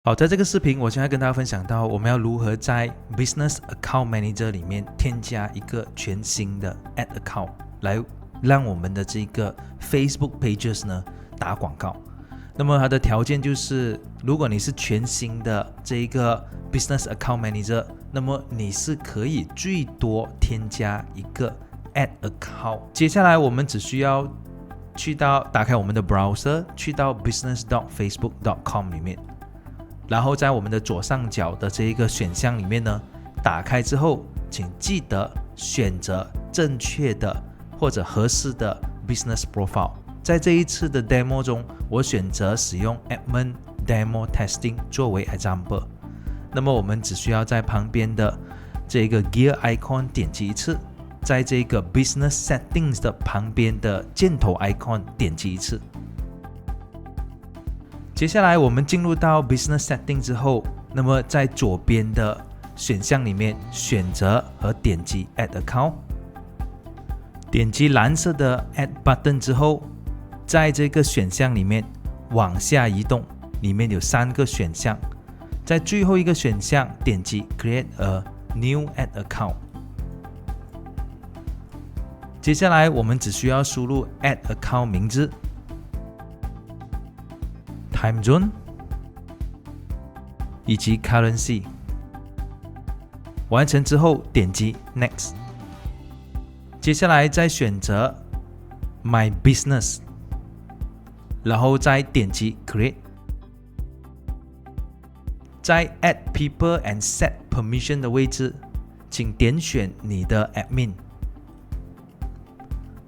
好，在这个视频，我将会跟大家分享到，我们要如何在 Business Account Manager 里面添加一个全新的 Ad Account， 来让我们的这个 Facebook Pages 呢打广告。那么它的条件就是，如果你是全新的这一个 Business Account Manager， 那么你是可以最多添加一个 Ad Account。接下来我们只需要打开我们的 Browser， 去到 business.facebook.com 里面。然后在我们的左上角的这一个选项里面呢，打开之后，请记得选择正确的或者合适的 Business Profile。在这一次的 Demo 中，我选择使用 Admin Demo Testing 作为 Example。那么我们只需要在旁边的这个 Gear Icon 点击一次，在这个 Business Settings 的旁边的箭头 Icon 点击一次。接下来我们进入到 Business Setting 之后，那么在左边的选项里面选择和点击 Add Account， 点击蓝色的 Add Button 之后，在这个选项里面往下移动，里面有3个选项，在最后一个选项点击 Create a New Add Account。 接下来我们只需要输入 Add Account 名字、Time Zone 以及 Currency。 完成之后点击 Next。 接下来再选择 My Business， 然后再点击 Create。 在 Add People and Set Permission 的位置，请点选你的 Admin，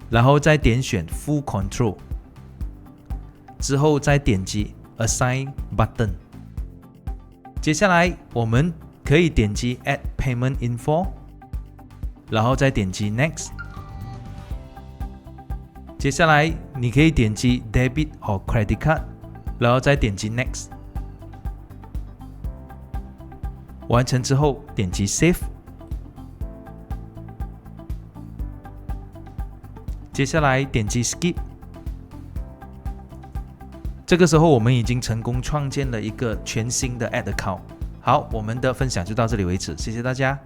然后再点选 Full Control， 之后再点击Assign Button。 接下来我们可以点击 Add Payment Info， 然后再点击 Next。 接下来你可以点击 Debit or Credit Card， 然后再点击 Next。 完成之后点击 Save。 接下来点击 Skip。这个时候我们已经成功创建了一个全新的 Ad Account。好，我们的分享就到这里为止，谢谢大家。